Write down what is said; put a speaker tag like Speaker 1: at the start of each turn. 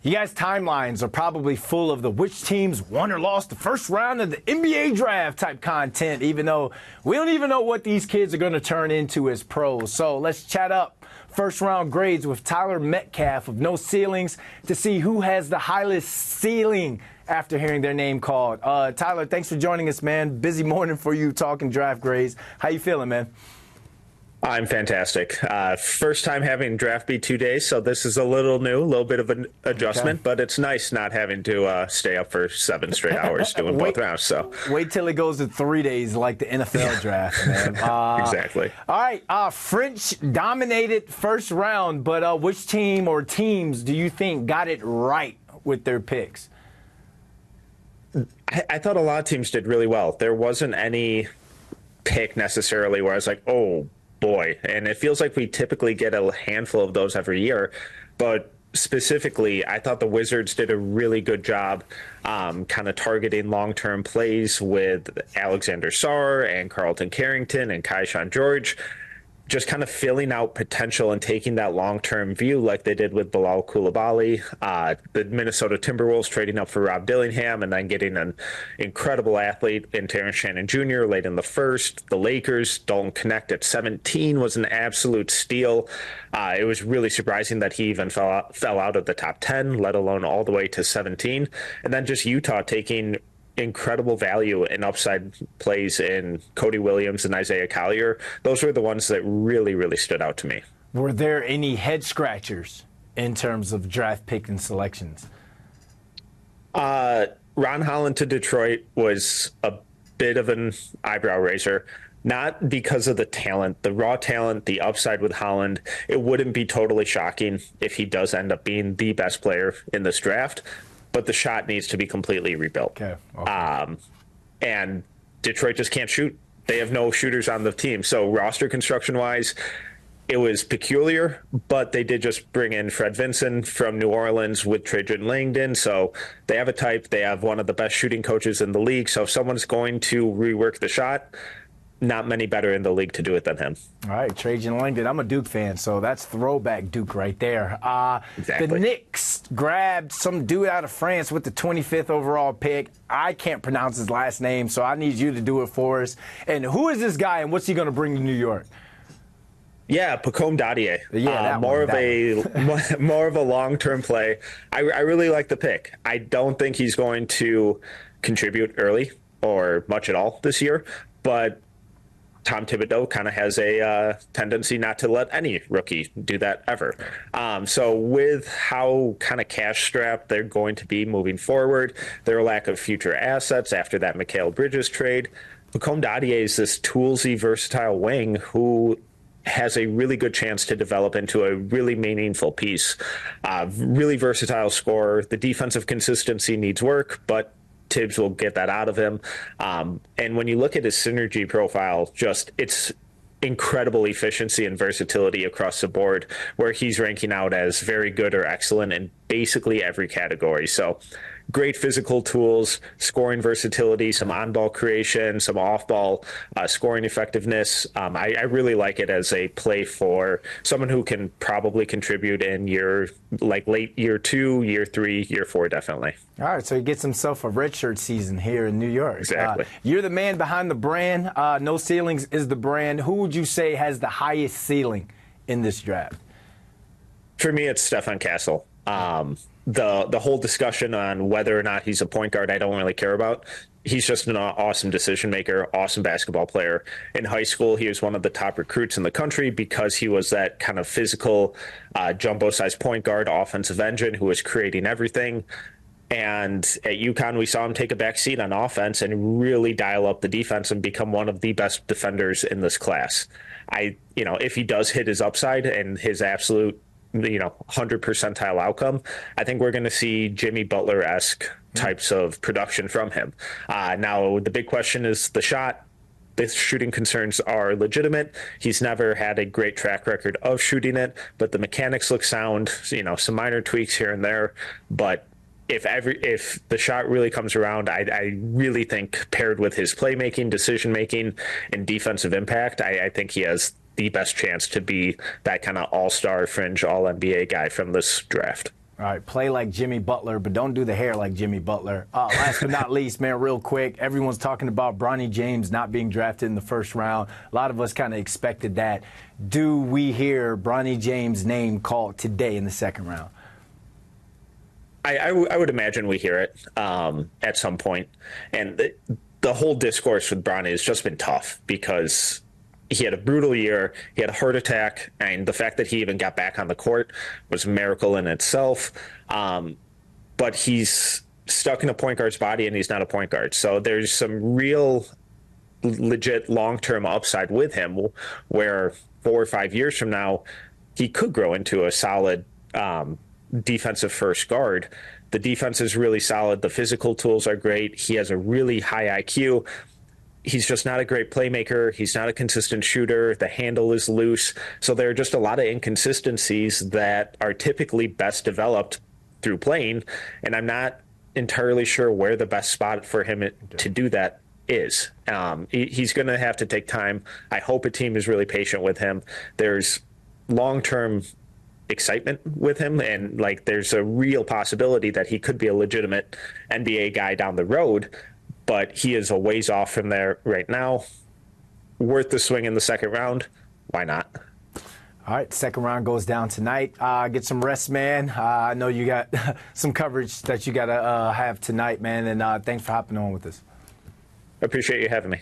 Speaker 1: You guys' timelines are probably full of the which teams won or lost the first round of the NBA draft type content, even though we don't even know what these kids are going to turn into as pros. So let's chat up first round grades with Tyler Metcalf of No Ceilings to see who has the highest ceiling after hearing their name called. Tyler, thanks for joining us, man. Busy morning for you talking draft grades. How you feeling, man?
Speaker 2: I'm fantastic. First time having draft be 2 days, so this is a little new, a little bit of an adjustment, but it's nice not having to stay up for 7 straight hours doing both rounds. So
Speaker 1: wait till it goes to 3 days like the NFL draft, man.
Speaker 2: Exactly.
Speaker 1: All right, French-dominated first round, but which team or teams do you think got it right with their picks?
Speaker 2: I thought a lot of teams did really well. There wasn't any pick necessarily where I was like, oh, boy. And it feels like we typically get a handful of those every year. But specifically, I thought the Wizards did a really good job kind of targeting long-term plays with Alexander Sarr and Carlton Carrington and Kaishan George, just kind of filling out potential and taking that long-term view like they did with Bilal Coulibaly, the Minnesota Timberwolves trading up for Rob Dillingham and then getting an incredible athlete in Terrence Shannon Jr. late in the first. The Lakers, Dalton Knecht at 17 was an absolute steal. It was really surprising that he even fell out of the top 10, let alone all the way to 17. And then just Utah taking incredible value and upside plays in Cody Williams and Isaiah Collier. Those were the ones that really, really stood out to me.
Speaker 1: Were there any head scratchers in terms of draft pick and selections?
Speaker 2: Ron Holland to Detroit was a bit of an eyebrow raiser. Not because of the talent, the raw talent, the upside with Holland. It wouldn't be totally shocking if he does end up being the best player in this draft. But the shot needs to be completely rebuilt.
Speaker 1: Okay.
Speaker 2: And Detroit just can't shoot. They have no shooters on the team. So roster construction-wise, it was peculiar, but they did just bring in Fred Vinson from New Orleans with Trajan Langdon. So they have a type. They have one of the best shooting coaches in the league. So if someone's going to rework the shot, not many better in the league to do it than him.
Speaker 1: All right, Trajan Langdon. I'm a Duke fan, so that's throwback Duke right there.
Speaker 2: Exactly.
Speaker 1: The Knicks grabbed some dude out of France with the 25th overall pick. I can't pronounce his last name, so I need you to do it for us. And who is this guy, and what's he going to bring to New York?
Speaker 2: Yeah, Pacôme Dadiet.
Speaker 1: Yeah,
Speaker 2: more of a long-term play. I really like the pick. I don't think he's going to contribute early or much at all this year, but Tom Thibodeau kind of has a tendency not to let any rookie do that ever. So with how kind of cash strapped they're going to be moving forward, their lack of future assets after that Mikal Bridges trade, Pacôme Dadiet is this toolsy, versatile wing who has a really good chance to develop into a really meaningful piece. Really versatile scorer. The defensive consistency needs work, but Tibbs will get that out of him. And when you look at his synergy profile, it's incredible efficiency and versatility across the board, where he's ranking out as very good or excellent in basically every category. So great physical tools, scoring versatility, some on-ball creation, some off-ball scoring effectiveness. I really like it as a play for someone who can probably contribute in late year 2, year 3, year 4, definitely.
Speaker 1: All right, so he gets himself a redshirt season here in New York.
Speaker 2: Exactly.
Speaker 1: You're the man behind the brand. No Ceilings is the brand. Who would you say has the highest ceiling in this draft?
Speaker 2: For me, it's Stefan Castle. The whole discussion on whether or not he's a point guard, I don't really care about. He's just an awesome decision maker, awesome basketball player. In high school, he was one of the top recruits in the country because he was that kind of physical, jumbo-sized point guard, offensive engine who was creating everything. And at UConn, we saw him take a back seat on offense and really dial up the defense and become one of the best defenders in this class. If he does hit his upside and his absolute 100 percentile outcome, I think we're going to see Jimmy Butler-esque types of production from him. Now, the big question is the shot. The shooting concerns are legitimate. He's never had a great track record of shooting it, but the mechanics look sound, some minor tweaks here and there. But if the shot really comes around, I really think paired with his playmaking, decision-making, and defensive impact, I think he has the best chance to be that kind of all-star fringe all-NBA guy from this draft.
Speaker 1: All right, play like Jimmy Butler, but don't do the hair like Jimmy Butler. Last but not least, man, real quick, everyone's talking about Bronny James not being drafted in the first round. A lot of us kind of expected that. Do we hear Bronny James' name called today in the second round?
Speaker 2: I would imagine we hear it at some point. And the whole discourse with Bronny has just been tough because he had a brutal year. He had a heart attack, and the fact that he even got back on the court was a miracle in itself. But he's stuck in a point guard's body, and he's not a point guard. So there's some real legit long-term upside with him where 4 or 5 years from now, he could grow into a solid defensive first guard. The defense is really solid. The physical tools are great. He has a really high IQ. He's just not a great playmaker. He's not a consistent shooter. The handle is loose. So there are just a lot of inconsistencies that are typically best developed through playing. And I'm not entirely sure where the best spot for him to do that is. He's going to have to take time. I hope a team is really patient with him. There's long-term excitement with him, and like there's a real possibility that he could be a legitimate NBA guy down the road. But he is a ways off from there right now. Worth the swing in the second round. Why not?
Speaker 1: All right, second round goes down tonight. Get some rest, man. I know you got some coverage that you got to have tonight, man. And thanks for hopping on with us.
Speaker 2: I appreciate you having me.